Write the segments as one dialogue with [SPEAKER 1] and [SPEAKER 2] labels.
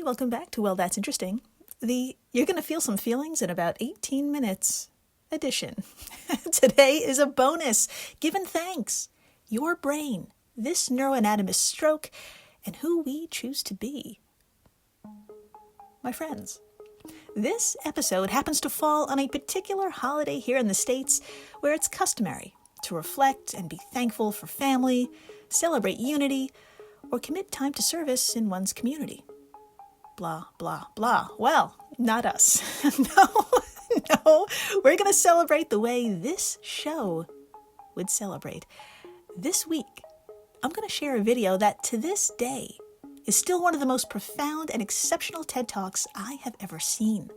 [SPEAKER 1] Hey, welcome back to Well, That's Interesting. You're going to feel some feelings in about 18 minutes edition. Today is a bonus. Givin thanks. Your brain, this neuroanatomist stroke, and who we choose to be. My friends, this episode happens to fall on a particular holiday here in the States where it's customary to reflect and be thankful for family, celebrate unity, or commit time to service in one's community. Blah, blah, blah. Well, not us. No, we're going to celebrate the way this show would celebrate. This week, I'm going to share a video that to this day is still one of the most profound and exceptional TED Talks I have ever seen.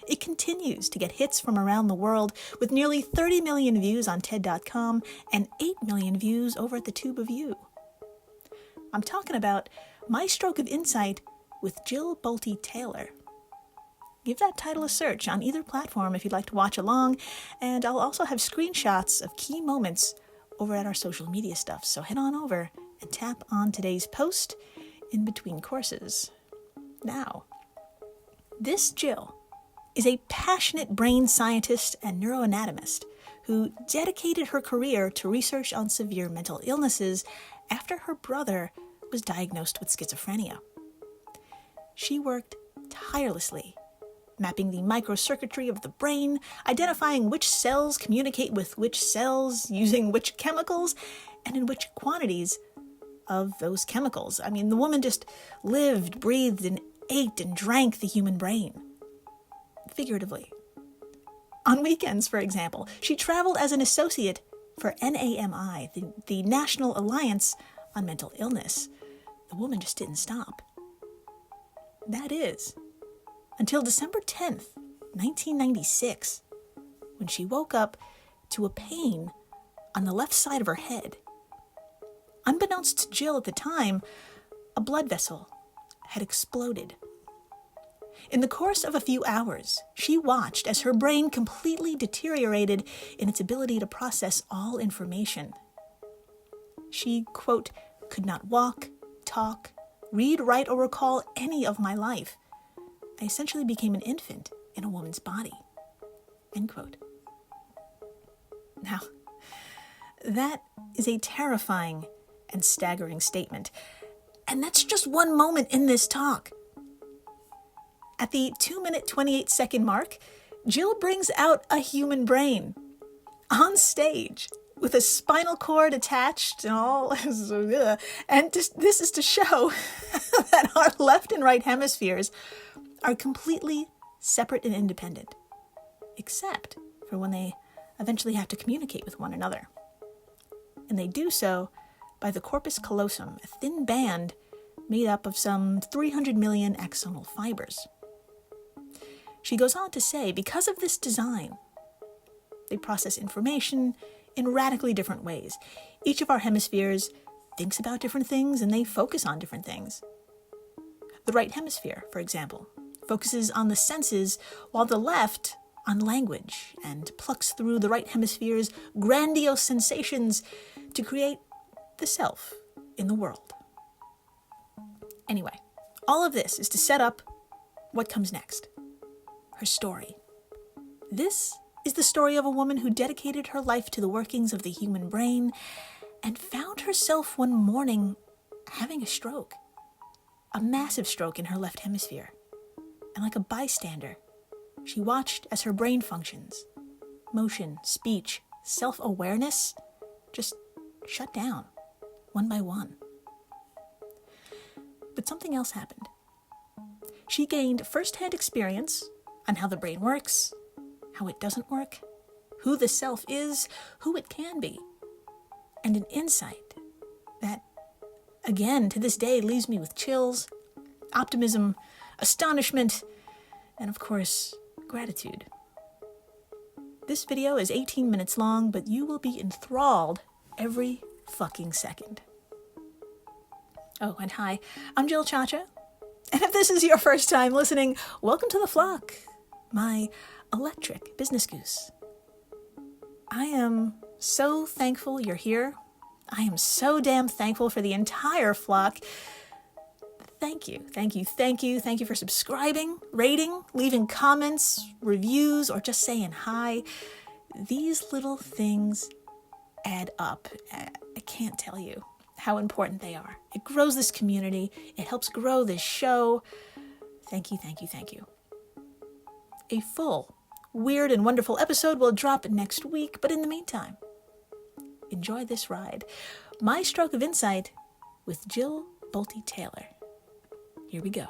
[SPEAKER 1] It continues to get hits from around the world with nearly 30 million views on TED.com and 8 million views over at the Tube of You. I'm talking about My Stroke of Insight with Jill Bolte Taylor. Give that title a search on either platform if you'd like to watch along, and I'll also have screenshots of key moments over at our social media stuff, so head on over and tap on today's post in between courses. Now, this Jill is a passionate brain scientist and neuroanatomist who dedicated her career to research on severe mental illnesses after her brother was diagnosed with schizophrenia. She worked tirelessly, mapping the microcircuitry of the brain, identifying which cells communicate with which cells, using which chemicals, and in which quantities of those chemicals. I mean, the woman just lived, breathed, and ate and drank the human brain. Figuratively. On weekends, for example, she traveled as an associate for NAMI, the National Alliance on Mental Illness. The woman just didn't stop. That is, until December 10th, 1996, when she woke up to a pain on the left side of her head. Unbeknownst to Jill at the time, a blood vessel had exploded. In the course of a few hours, she watched as her brain completely deteriorated in its ability to process all information. She, quote, could not walk, talk, read, write, or recall any of my life. I essentially became an infant in a woman's body, end quote. Now, that is a terrifying and staggering statement, and that's just one moment in this talk. At the 2-minute, 28-second mark, Jill brings out a human brain on stage with a spinal cord attached and all. And this is to show that our left and right hemispheres are completely separate and independent, except for when they eventually have to communicate with one another. And they do so by the corpus callosum, a thin band made up of some 300 million axonal fibers. She goes on to say, because of this design, they process information in radically different ways. Each of our hemispheres thinks about different things and they focus on different things. The right hemisphere, for example, focuses on the senses, while the left on language and plucks through the right hemisphere's grandiose sensations to create the self in the world. Anyway, all of this is to set up what comes next. Her story. This is the story of a woman who dedicated her life to the workings of the human brain and found herself one morning having a stroke. A massive stroke in her left hemisphere. And like a bystander, she watched as her brain functions, motion, speech, self-awareness, just shut down, one by one. But something else happened. She gained first-hand experience on how the brain works, how it doesn't work, who the self is, who it can be, and an insight that, again, to this day leaves me with chills, optimism, astonishment, and of course, gratitude. This video is 18 minutes long, but you will be enthralled every fucking second. Oh, and hi, I'm Jill Chacha, and if this is your first time listening, welcome to the flock, my electric business goose. I am so thankful you're here. I am so damn thankful for the entire flock. thank you. Thank you. Thank you. Thank you for subscribing, rating, leaving comments, reviews, or just saying hi. These little things add up. I can't tell you how important they are. It grows this community. It helps grow this show. Thank you, thank you, thank you. A full, weird and wonderful episode will drop next week, but in the meantime, enjoy this ride. My Stroke of Insight with Jill Bolte Taylor. Here we go.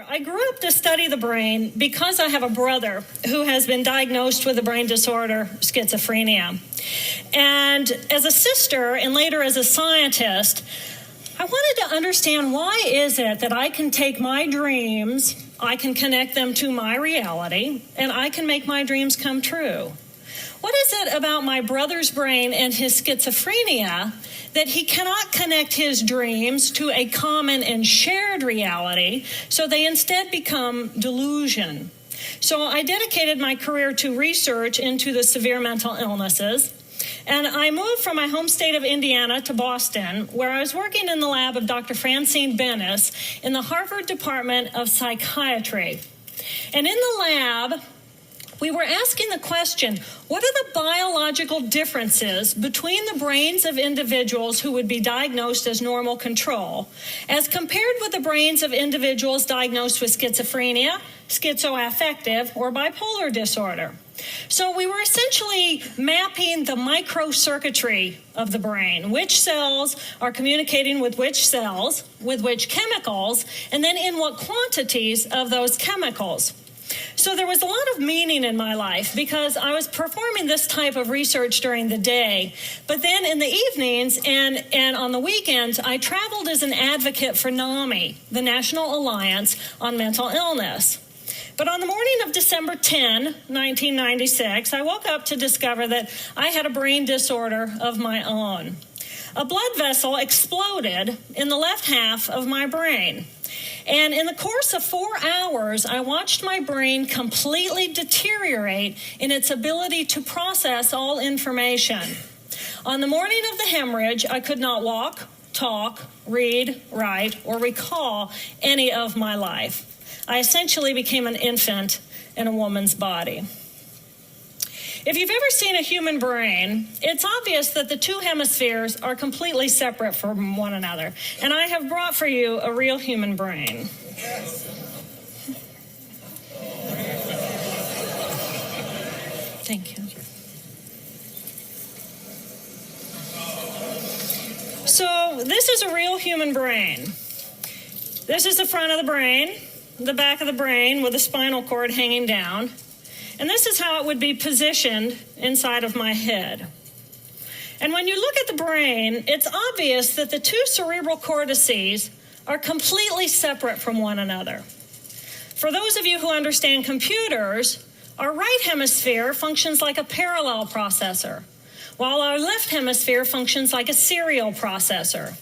[SPEAKER 2] I grew up to study the brain because I have a brother who has been diagnosed with a brain disorder, schizophrenia. And as a sister and later as a scientist, I wanted to understand, why is it that I can take my dreams, I can connect them to my reality, and I can make my dreams come true? What is it about my brother's brain and his schizophrenia that he cannot connect his dreams to a common and shared reality, so they instead become delusion? So I dedicated my career to research into the severe mental illnesses, and I moved from my home state of Indiana to Boston, where I was working in the lab of Dr. Francine Bennis in the Harvard Department of Psychiatry. And in the lab, we were asking the question, what are the biological differences between the brains of individuals who would be diagnosed as normal control as compared with the brains of individuals diagnosed with schizophrenia, schizoaffective, or bipolar disorder? So we were essentially mapping the microcircuitry of the brain, which cells are communicating with which cells, with which chemicals, and then in what quantities of those chemicals. So there was a lot of meaning in my life because I was performing this type of research during the day. But then in the evenings and on the weekends, I traveled as an advocate for NAMI, the National Alliance on Mental Illness. But on the morning of December 10, 1996, I woke up to discover that I had a brain disorder of my own. A blood vessel exploded in the left half of my brain. And in the course of 4 hours, I watched my brain completely deteriorate in its ability to process all information. On the morning of the hemorrhage, I could not walk, talk, read, write, or recall any of my life. I essentially became an infant in a woman's body. If you've ever seen a human brain, it's obvious that the two hemispheres are completely separate from one another. And I have brought for you a real human brain. Thank you. So this is a real human brain. This is the front of the brain, the back of the brain with the spinal cord hanging down. And this is how it would be positioned inside of my head. And when you look at the brain, it's obvious that the two cerebral cortices are completely separate from one another. For those of you who understand computers, our right hemisphere functions like a parallel processor, while our left hemisphere functions like a serial processor.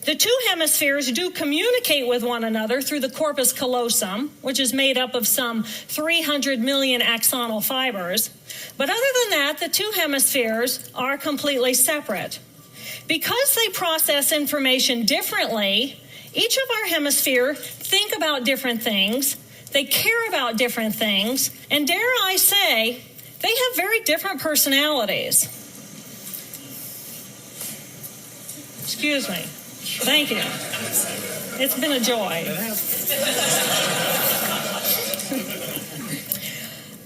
[SPEAKER 2] The two hemispheres do communicate with one another through the corpus callosum, which is made up of some 300 million axonal fibers. But other than that, the two hemispheres are completely separate. Because they process information differently, each of our hemispheres think about different things, they care about different things, and dare I say, they have very different personalities. Excuse me. Thank you. It's been a joy.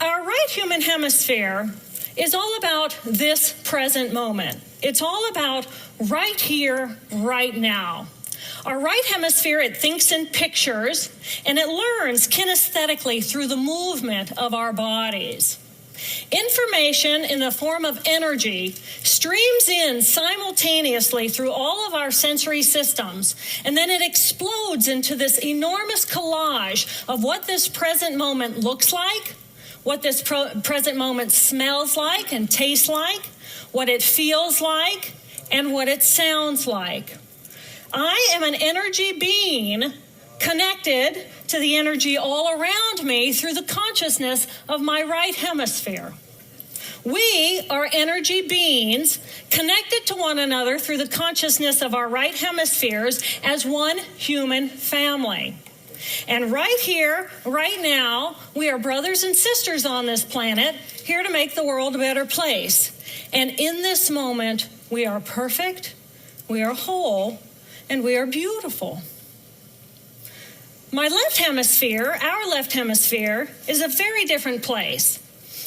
[SPEAKER 2] Our right human hemisphere is all about this present moment. It's all about right here, right now. Our right hemisphere, it thinks in pictures, and it learns kinesthetically through the movement of our bodies. Information in the form of energy streams in simultaneously through all of our sensory systems, and then it explodes into this enormous collage of what this present moment looks like, what this present moment smells like and tastes like, what it feels like, and what it sounds like. I am an energy being connected to the energy all around me through the consciousness of my right hemisphere. We are energy beings connected to one another through the consciousness of our right hemispheres as one human family. And right here, right now, we are brothers and sisters on this planet, here to make the world a better place. And in this moment, we are perfect, we are whole, and we are beautiful. My left hemisphere, our left hemisphere, is a very different place.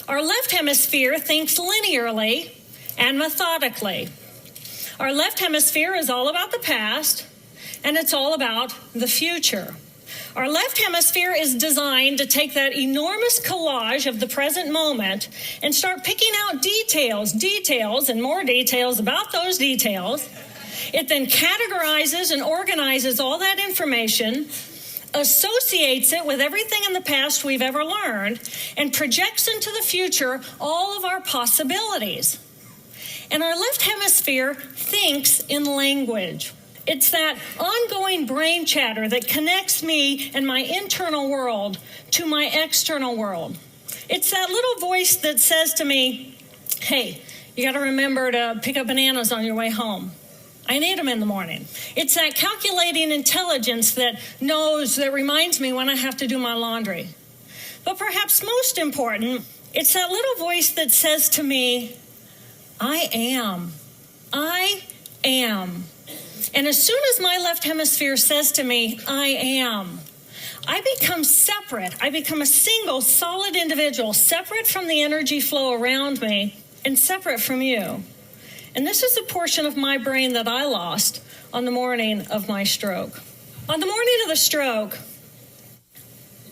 [SPEAKER 2] Our left hemisphere thinks linearly and methodically. Our left hemisphere is all about the past, and it's all about the future. Our left hemisphere is designed to take that enormous collage of the present moment and start picking out details, and more details about those details. It then categorizes and organizes all that information, associates it with everything in the past we've ever learned, and projects into the future all of our possibilities. And our left hemisphere thinks in language. It's that ongoing brain chatter that connects me and my internal world to my external world. It's that little voice that says to me, hey, you got to remember to pick up bananas on your way home. I need them in the morning. It's that calculating intelligence that reminds me when I have to do my laundry. But perhaps most important, it's that little voice that says to me, I am. And as soon as my left hemisphere says to me, I am, I become separate. I become a single, solid individual, separate from the energy flow around me and separate from you. And this is a portion of my brain that I lost on the morning of my stroke. On the morning of the stroke,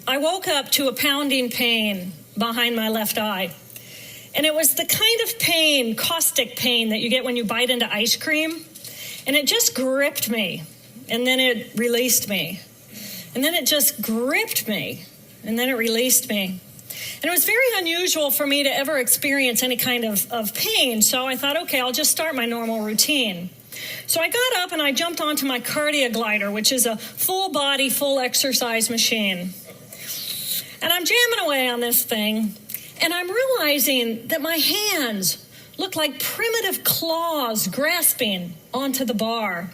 [SPEAKER 2] I woke up to a pounding pain behind my left eye. And it was the kind of pain, caustic pain, that you get when you bite into ice cream. And it just gripped me, and then it released me. And then it just gripped me, and then it released me. And it was very unusual for me to ever experience any kind of pain, so I thought, okay, I'll just start my normal routine. So I got up and I jumped onto my cardio glider, which is a full body, full exercise machine. And I'm jamming away on this thing, and I'm realizing that my hands look like primitive claws grasping onto the bar.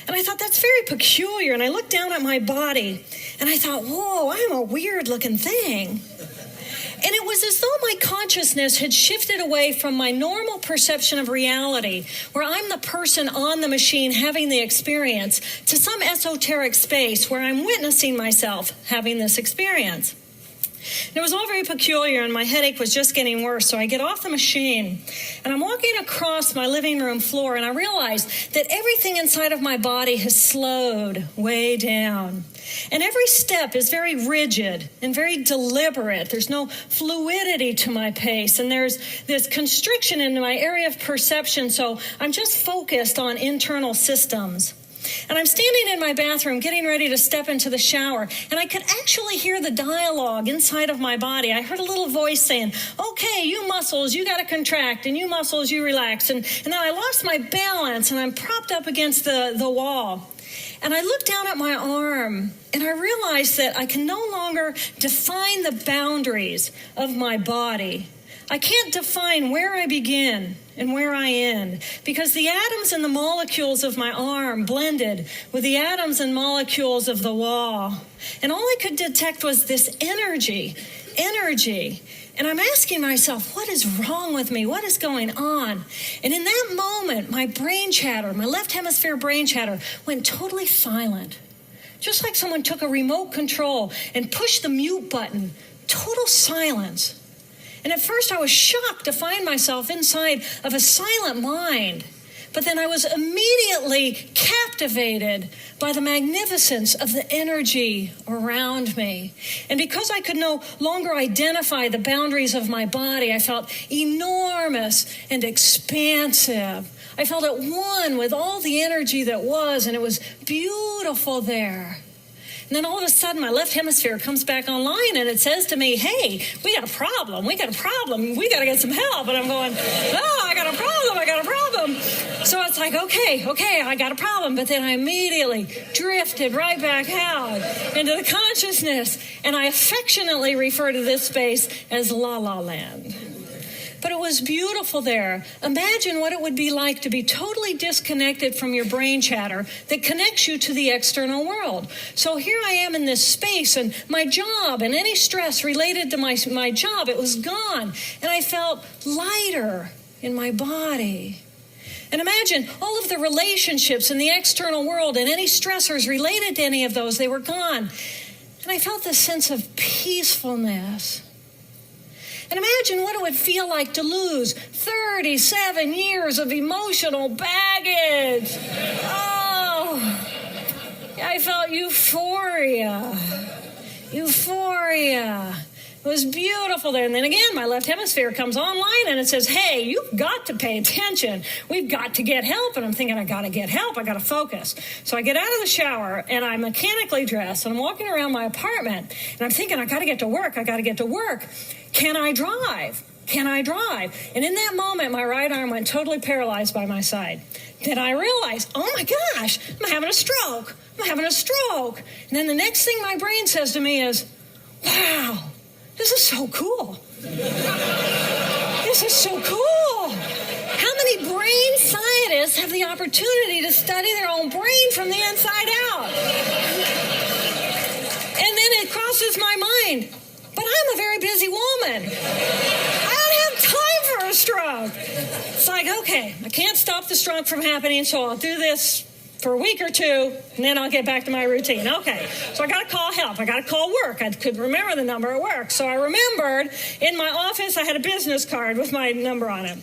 [SPEAKER 2] And I thought, that's very peculiar. And I looked down at my body, and I thought, whoa, I'm a weird-looking thing. And it was as though my consciousness had shifted away from my normal perception of reality, where I'm the person on the machine having the experience, to some esoteric space where I'm witnessing myself having this experience. And it was all very peculiar, and my headache was just getting worse. So I get off the machine, and I'm walking across my living room floor, and I realize that everything inside of my body has slowed way down. And every step is very rigid and very deliberate. There's no fluidity to my pace, and there's this constriction in my area of perception, so I'm just focused on internal systems. And I'm standing in my bathroom getting ready to step into the shower, and I could actually hear the dialogue inside of my body. I heard a little voice saying, okay, you muscles, you got to contract, and you muscles, you relax. And then I lost my balance, and I'm propped up against the wall. And I looked down at my arm, and I realized that I can no longer define the boundaries of my body. I can't define where I begin and where I end, because the atoms and the molecules of my arm blended with the atoms and molecules of the wall. And all I could detect was this energy. And I'm asking myself, what is wrong with me? What is going on? And in that moment, my brain chatter, my left hemisphere brain chatter, went totally silent. Just like someone took a remote control and pushed the mute button. Total silence. And at first I was shocked to find myself inside of a silent mind. But then I was immediately captivated by the magnificence of the energy around me. And because I could no longer identify the boundaries of my body, I felt enormous and expansive. I felt at one with all the energy that was, and it was beautiful there. And then all of a sudden, my left hemisphere comes back online, and it says to me, hey, we got a problem. We got to get some help. And I'm going, oh, I got a problem. So it's like, okay, I got a problem. But then I immediately drifted right back out into the consciousness. And I affectionately refer to this space as La La Land. but it was beautiful there. Imagine what it would be like to be totally disconnected from your brain chatter that connects you to the external world. So here I am in this space, and my job and any stress related to my job, it was gone. And I felt lighter in my body. And imagine all of the relationships in the external world and any stressors related to any of those, they were gone. And I felt this sense of peacefulness. And imagine what it would feel like to lose 37 years of emotional baggage. Oh, I felt euphoria. Euphoria. It was beautiful there. And then again, my left hemisphere comes online and it says, hey, you've got to pay attention. We've got to get help. And I'm thinking, I got to get help. I got to focus. So I get out of the shower and I'm mechanically dressed and I'm walking around my apartment and I'm thinking, I got to get to work. I got to get to work. Can I drive? Can I drive? And in that moment, my right arm went totally paralyzed by my side. Then I realized, oh my gosh, I'm having a stroke. I'm having a stroke. And then the next thing my brain says to me is, wow, this is so cool. This is so cool. How many brain scientists have the opportunity to study their own brain from the inside out? And then it crosses my mind, but I'm a very busy woman. I don't have time for a stroke. It's like, okay, I can't stop the stroke from happening, so I'll do this for a week or two, and then I'll get back to my routine. Okay, so I got to call help. I got to call work. I could remember the number at work. So I remembered in my office I had a business card with my number on it.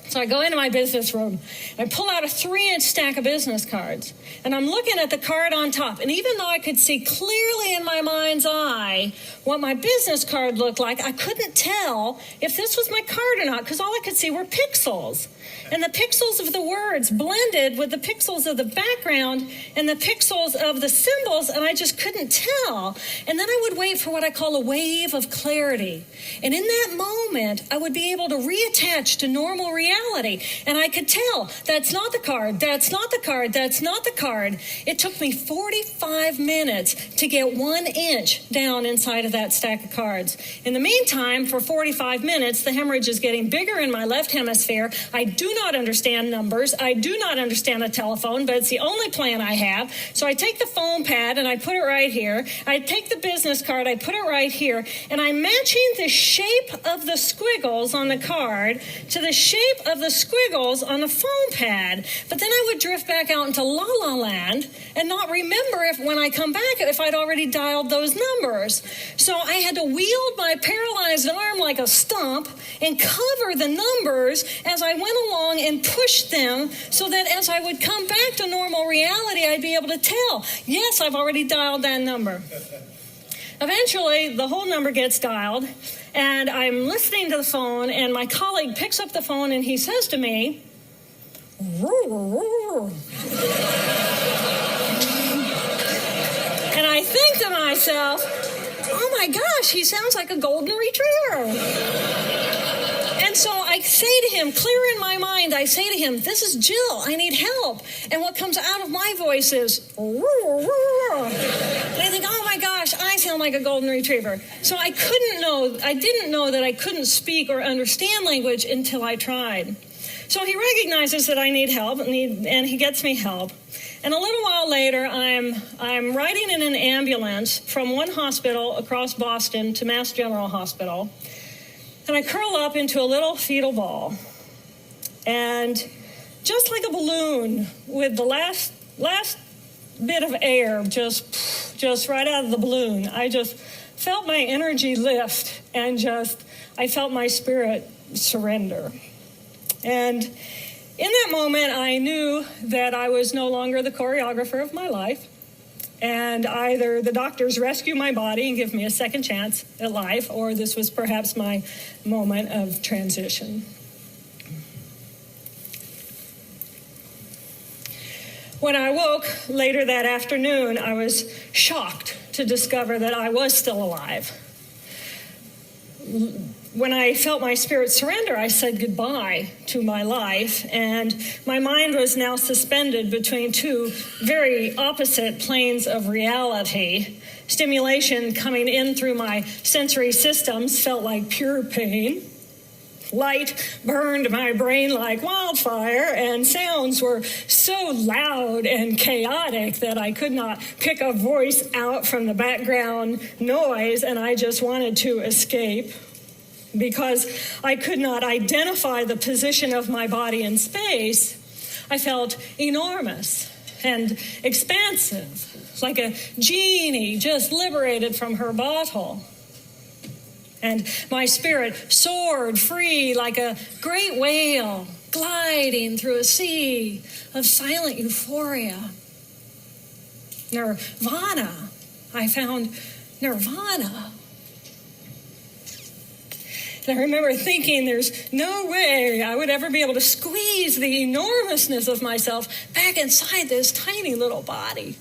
[SPEAKER 2] So I go into my business room, and I pull out a 3-inch stack of business cards, and I'm looking at the card on top. And even though I could see clearly in my mind's eye what my business card looked like, I couldn't tell if this was my card or not, because all I could see were pixels. And the pixels of the words blended with the pixels of the background and the pixels of the symbols, and I just couldn't tell. And then I would wait for what I call a wave of clarity. And in that moment, I would be able to reattach to normal reality. And I could tell, that's not the card, that's not the card, that's not the card. It took me 45 minutes to get 1 inch down inside of that stack of cards. In the meantime, for 45 minutes, the hemorrhage is getting bigger in my left hemisphere. I do not understand numbers. I do not understand a telephone, but it's the only plan I have. So I take the phone pad and I put it right here. I take the business card, I put it right here, and I'm matching the shape of the squiggles on the card to the shape of the squiggles on the phone pad. But then I would drift back out into La La Land and not remember if when I come back if I'd already dialed those numbers. So I had to wield my paralyzed arm like a stump and cover the numbers as I went along and push them so that as I would come back to normal reality, I'd be able to tell, yes, I've already dialed that number. Eventually, the whole number gets dialed, and I'm listening to the phone, and my colleague picks up the phone, and he says to me, and I think to myself, oh my gosh, he sounds like a golden retriever. And so I say to him, clear in my mind, I say to him, this is Jill, I need help. And what comes out of my voice is, and I think, oh my gosh, I sound like a golden retriever. So I didn't know that I couldn't speak or understand language until I tried. So he recognizes that I need help, and he gets me help. And a little while later, I'm riding in an ambulance from one hospital across Boston to Mass General Hospital. And I curl up into a little fetal ball. And just like a balloon with the last bit of air just right out of the balloon, I just felt my energy lift and I felt my spirit surrender. And in that moment, I knew that I was no longer the choreographer of my life. And either the doctors rescue my body and give me a second chance at life, or this was perhaps my moment of transition. When I woke later that afternoon, I was shocked to discover that I was still alive. When I felt my spirit surrender, I said goodbye to my life, and my mind was now suspended between two very opposite planes of reality. Stimulation coming in through my sensory systems felt like pure pain, Light burned my brain like wildfire, and sounds were so loud and chaotic that I could not pick a voice out from the background noise, and I just wanted to escape. Because I could not identify the position of my body in space, I felt enormous and expansive, like a genie just liberated from her bottle. And my spirit soared free like a great whale gliding through a sea of silent euphoria. Nirvana. I found nirvana. And I remember thinking there's no way I would ever be able to squeeze the enormousness of myself back inside this tiny little body.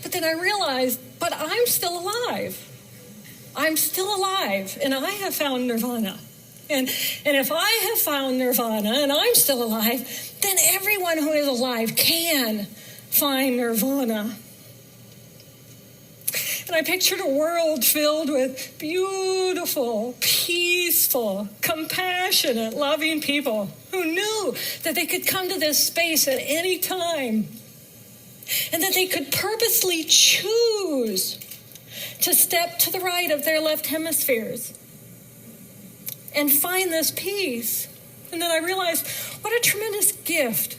[SPEAKER 2] But then I realized, but I'm still alive. I'm still alive, and I have found nirvana. And if I have found nirvana and I'm still alive, then everyone who is alive can find nirvana. And I pictured a world filled with beautiful, peaceful, compassionate, loving people who knew that they could come to this space at any time and that they could purposely choose to step to the right of their left hemispheres and find this peace. And then I realized what a tremendous gift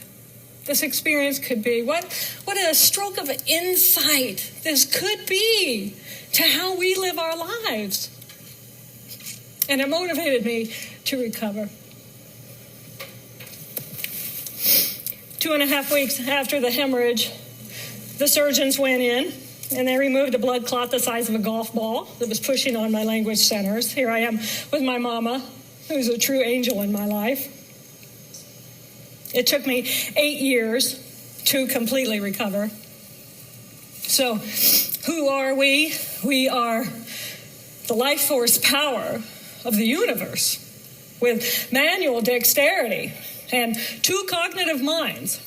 [SPEAKER 2] this experience could be. What a stroke of insight this could be to how we live our lives. And it motivated me to recover. 2.5 weeks after the hemorrhage, the surgeons went in and they removed a blood clot the size of a golf ball that was pushing on my language centers. Here I am with my mama, who's a true angel in my life. It took me 8 years to completely recover. So, who are we? We are the life force power of the universe with manual dexterity and 2 cognitive minds.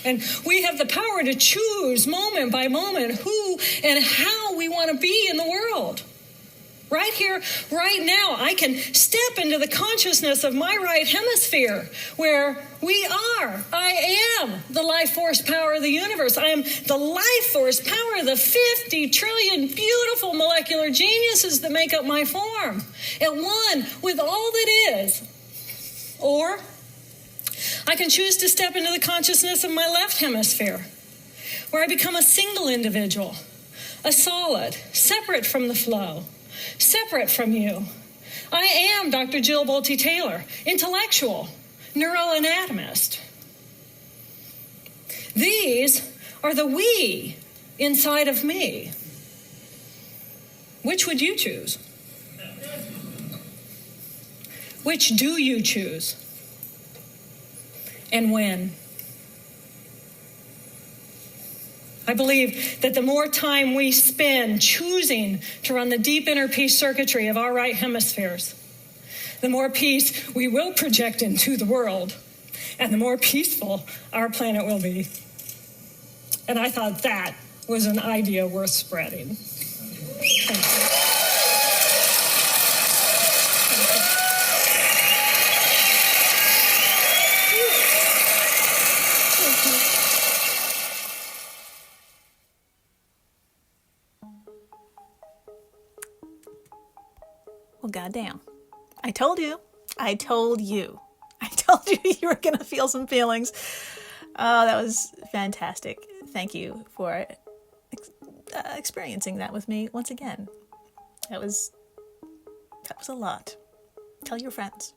[SPEAKER 2] And we have the power to choose moment by moment who and how we want to be in the world. Right here, right now, I can step into the consciousness of my right hemisphere where I am the life force power of the universe. I am the life force power of the 50 trillion beautiful molecular geniuses that make up my form, at one with all that is. Or I can choose to step into the consciousness of my left hemisphere, where I become a single individual, a solid, separate from the flow, separate from you. I am Dr. Jill Bolte Taylor, intellectual, neuroanatomist. These are the we inside of me. Which would you choose? Which do you choose? And when? I believe that the more time we spend choosing to run the deep inner peace circuitry of our right hemispheres, the more peace we will project into the world, and the more peaceful our planet will be. And I thought that was an idea worth spreading. Thank you.
[SPEAKER 1] Well, goddamn. I told you you were going to feel some feelings. Oh, that was fantastic. Thank you for experiencing that with me once again. That was a lot. Tell your friends.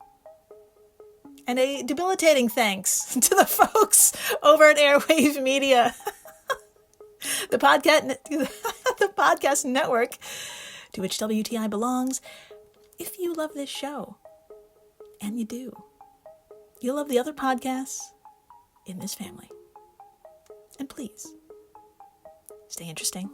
[SPEAKER 1] And a debilitating thanks to the folks over at Airwave Media, the podcast network to which WTI belongs. If you love this show, and you do, you'll love the other podcasts in this family. And please, stay interesting.